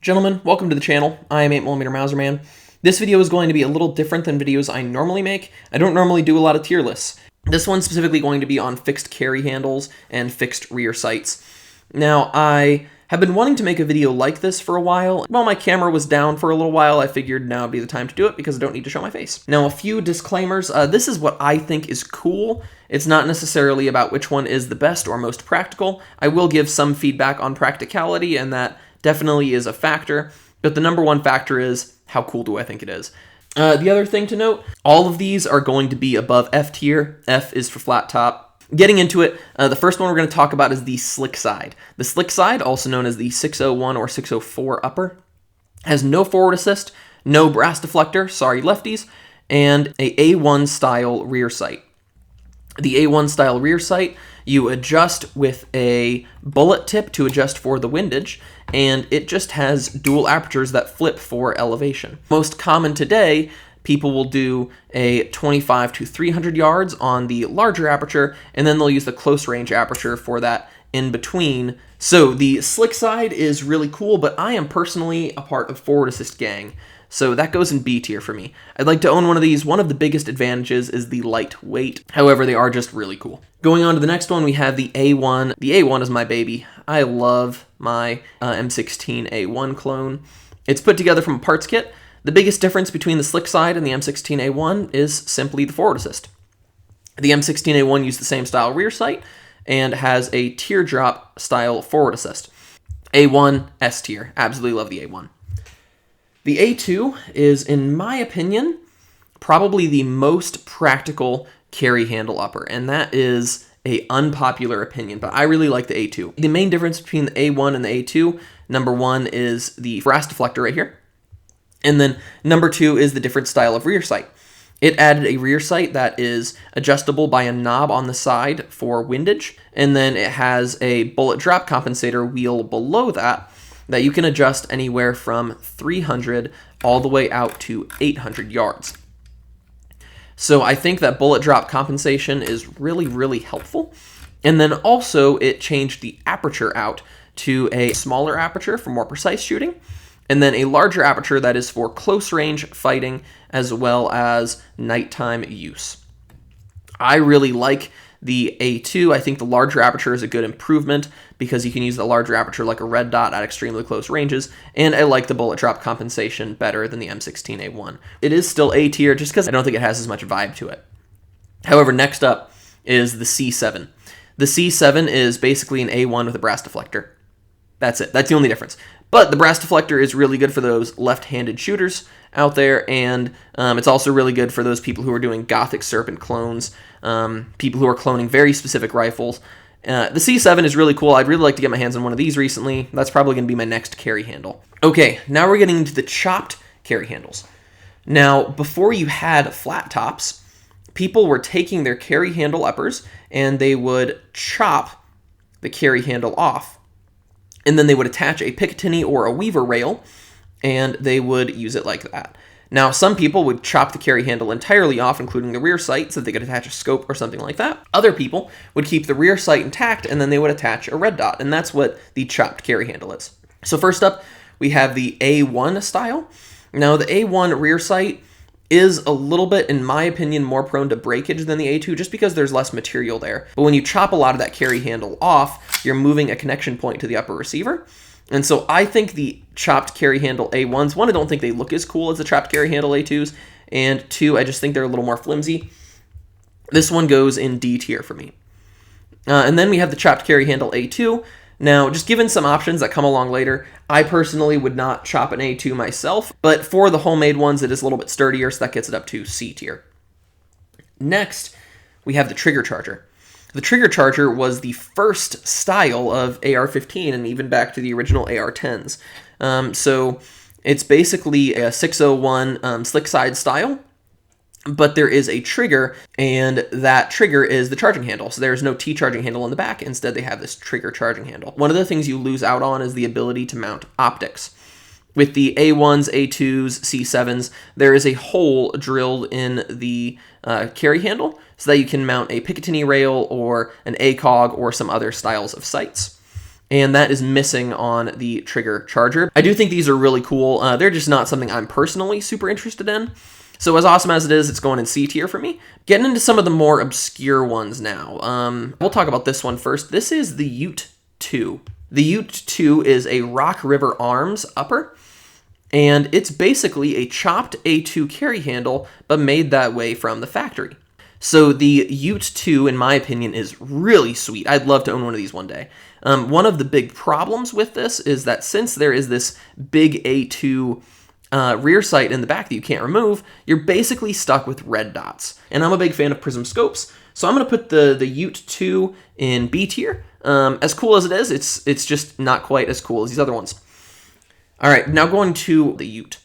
Gentlemen, welcome to the channel. I am 8mm Mauser Man. This video is going to be a little different than videos I normally make. I don't normally do a lot of tier lists. This one's specifically going to be on fixed carry handles and fixed rear sights. Now, I have been wanting to make a video like this for a while. While my camera was down for a little while, I figured now would be the time to do it because I don't need to show my face. Now, a few disclaimers. This is what I think is cool. It's not necessarily about which one is the best or most practical. I will give some feedback on practicality, and that definitely is a factor, but the number one factor is how cool do I think it is. The other thing to note, all of these are going to be above F tier. F is for flat top. Getting into it, the first one we're going to talk about is the slick side. The slick side, also known as the 601 or 604 upper, has no forward assist, no brass deflector, sorry lefties, and a A1 style rear sight. The A1 style rear sight, you adjust with a bullet tip to adjust for the windage, and it just has dual apertures that flip for elevation. Most common today, people will do a 25 to 300 yards on the larger aperture, and then they'll use the close range aperture for that in between. So the slick side is really cool, but I am personally a part of forward assist gang. So that goes in B tier for me. I'd like to own one of these. One of the biggest advantages is the lightweight. However, they are just really cool. Going on to the next one, we have the A1. The A1 is my baby. I love my M16 A1 clone. It's put together from a parts kit. The biggest difference between the slick side and the M16 A1 is simply the forward assist. The M16 A1 used the same style rear sight and has a teardrop style forward assist. A1, S tier. Absolutely love the A1. The A2 is, in my opinion, probably the most practical carry handle upper, and that is an unpopular opinion, but I really like the A2. The main difference between the A1 and the A2, number one is the brass deflector right here, and then number two is the different style of rear sight. It added a rear sight that is adjustable by a knob on the side for windage, and then it has a bullet drop compensator wheel below that you can adjust anywhere from 300 all the way out to 800 yards. So I think that bullet drop compensation is really, really helpful. And then also it changed the aperture out to a smaller aperture for more precise shooting, and then a larger aperture that is for close range fighting as well as nighttime use. I really like the A2. I think the larger aperture is a good improvement because you can use the larger aperture like a red dot at extremely close ranges, and I like the bullet drop compensation better than the M16A1. It is still A tier just because I don't think it has as much vibe to it. However, next up is the C7. The C7 is basically an A1 with a brass deflector. That's it. That's the only difference. But the brass deflector is really good for those left-handed shooters out there, and it's also really good for those people who are doing Gothic Serpent clones, people who are cloning very specific rifles. The C7 is really cool. I'd really like to get my hands on one of these recently. That's probably going to be my next carry handle. Okay, now we're getting into the chopped carry handles. Now, before you had flat tops, people were taking their carry handle uppers, and they would chop the carry handle off. And then they would attach a Picatinny or a Weaver rail, and they would use it like that. Now, some people would chop the carry handle entirely off, including the rear sight, so that they could attach a scope or something like that. Other people would keep the rear sight intact, and then they would attach a red dot, and that's what the chopped carry handle is. So first up, we have the A1 style. Now, the A1 rear sight is a little bit, in my opinion, more prone to breakage than the A2 just because there's less material there. But when you chop a lot of that carry handle off, you're moving a connection point to the upper receiver. And so I think the chopped carry handle A1s, one, I don't think they look as cool as the chopped carry handle A2s, and two, I just think they're a little more flimsy. This one goes in D tier for me. And then we have the chopped carry handle A2. Now, just given some options that come along later, I personally would not chop an A2 myself, but for the homemade ones, it is a little bit sturdier, so that gets it up to C tier. Next, we have the trigger charger. The trigger charger was the first style of AR-15 and even back to the original AR-10s. So it's basically a 601 slick side style, but there is a trigger, and that trigger is the charging handle. So there's no T-charging handle on the back. Instead, they have this trigger charging handle. One of the things you lose out on is the ability to mount optics. With the A1s, A2s, C7s, there is a hole drilled in the carry handle so that you can mount a Picatinny rail or an ACOG or some other styles of sights. and that is missing on the trigger charger. I do think these are really cool. They're just not something I'm personally super interested in. So as awesome as it is, it's going in C tier for me. Getting into some of the more obscure ones now. We'll talk about this one first. This is the Ute 2. The Ute 2 is a Rock River Arms upper, and it's basically a chopped A2 carry handle, but made that way from the factory. So the Ute 2, in my opinion, is really sweet. I'd love to own one of these one day. One of the big problems with this is that since there is this big A2 rear sight in the back that you can't remove, you're basically stuck with red dots. And I'm a big fan of prism scopes, so I'm going to put the Ute 2 in B tier. As cool as it is, it's just not quite as cool as these other ones. All right, now going to the Ute.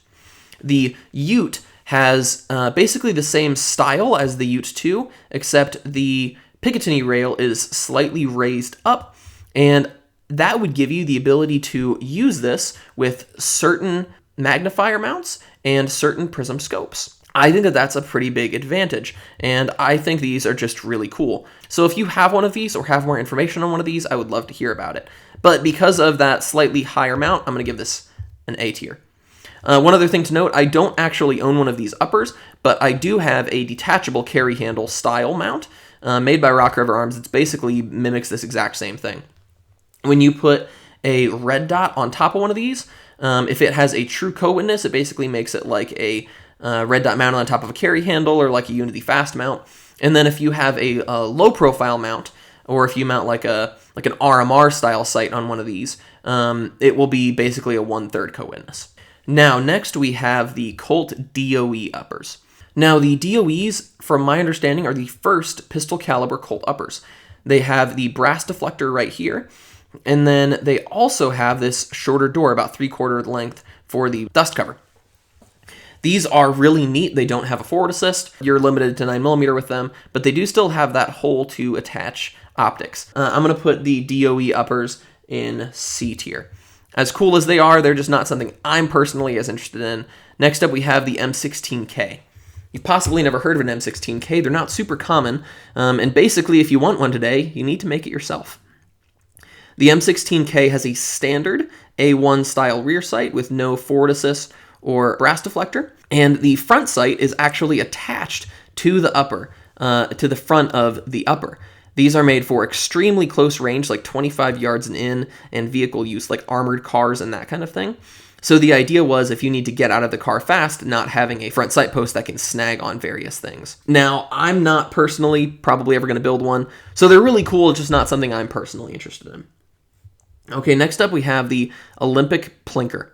The Ute has basically the same style as the Ute 2, except the Picatinny rail is slightly raised up, and that would give you the ability to use this with certain magnifier mounts and certain prism scopes. I think that that's a pretty big advantage, and I think these are just really cool. So if you have one of these or have more information on one of these, I would love to hear about it. But because of that slightly higher mount, I'm going to give this an A tier. One other thing to note, I don't actually own one of these uppers, but I do have a detachable carry handle style mount made by Rock River Arms. It's basically mimics this exact same thing. When you put a red dot on top of one of these, if it has a true co-witness, it basically makes it like a red dot mount on top of a carry handle or like a Unity fast mount. And then if you have a low profile mount, or if you mount like an RMR style sight on one of these, it will be basically a 1/3 co-witness. Now, next we have the Colt DOE uppers. Now, the DOEs, from my understanding, are the first pistol caliber Colt uppers. They have the brass deflector right here, and then they also have this shorter door, about 3/4 length, for the dust cover. These are really neat. They don't have a forward assist. You're limited to 9mm with them, but they do still have that hole to attach optics. I'm going to put the DOE uppers in C tier. As cool as they are, they're just not something I'm personally as interested in. Next up, we have the M16K. You've possibly never heard of an M16K. They're not super common, and basically, if you want one today, you need to make it yourself. The M16K has a standard A1 style rear sight with no forward assist or brass deflector, and the front sight is actually attached to the upper, to the front of the upper. These are made for extremely close range, like 25 yards and in, and vehicle use, like armored cars and that kind of thing. So the idea was, if you need to get out of the car fast, not having a front sight post that can snag on various things. Now, I'm not personally probably ever going to build one, so they're really cool, just not something I'm personally interested in. Okay, next up we have the Olympic Plinker.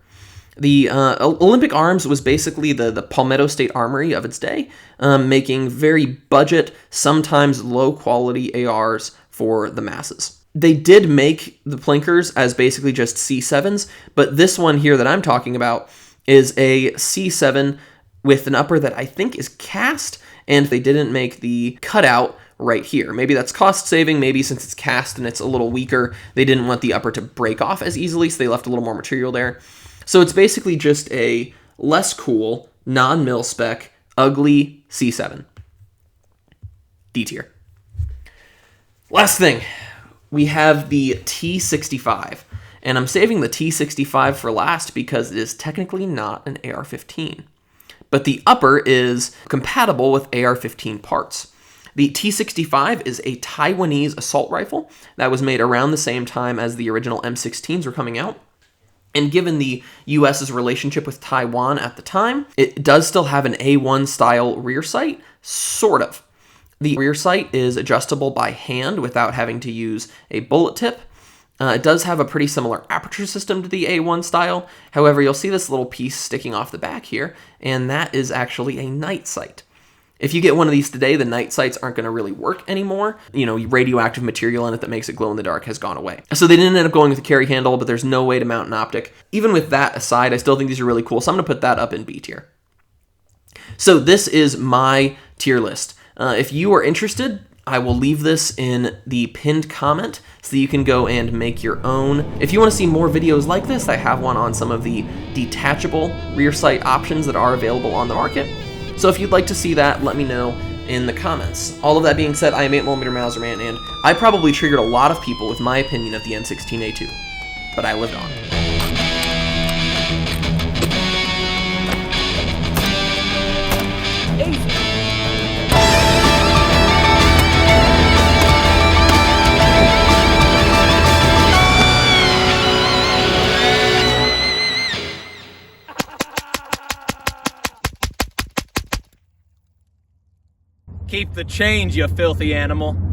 The Olympic Arms was basically the Palmetto State Armory of its day, making very budget, sometimes low-quality ARs for the masses. They did make the Plinkers as basically just C7s, but this one here that I'm talking about is a C7 with an upper that I think is cast, and they didn't make the cutout right here. Maybe that's cost saving, maybe since it's cast and it's a little weaker, they didn't want the upper to break off as easily, so they left a little more material there. So it's basically just a less cool, non-mil spec, ugly C7. D tier. Last thing, we have the T65. And I'm saving the T65 for last because it is technically not an AR-15. But the upper is compatible with AR-15 parts. The T65 is a Taiwanese assault rifle that was made around the same time as the original M16s were coming out. And given the US's relationship with Taiwan at the time, it does still have an A1 style rear sight, sort of. The rear sight is adjustable by hand without having to use a bullet tip. It does have a pretty similar aperture system to the A1 style. However, you'll see this little piece sticking off the back here, and that is actually a night sight. If you get one of these today, the night sights aren't going to really work anymore. You know, radioactive material in it that makes it glow in the dark has gone away. So they didn't end up going with a carry handle, but there's no way to mount an optic. Even with that aside, I still think these are really cool, so I'm going to put that up in B tier. So this is my tier list. If you are interested, I will leave this in the pinned comment so that you can go and make your own. If you want to see more videos like this, I have one on some of the detachable rear sight options that are available on the market. So if you'd like to see that, let me know, in the comments. All of that being said, I am 8mm Mauser Man, and I probably triggered a lot of people with my opinion of the N16A2, but I lived on. Keep the change, you filthy animal.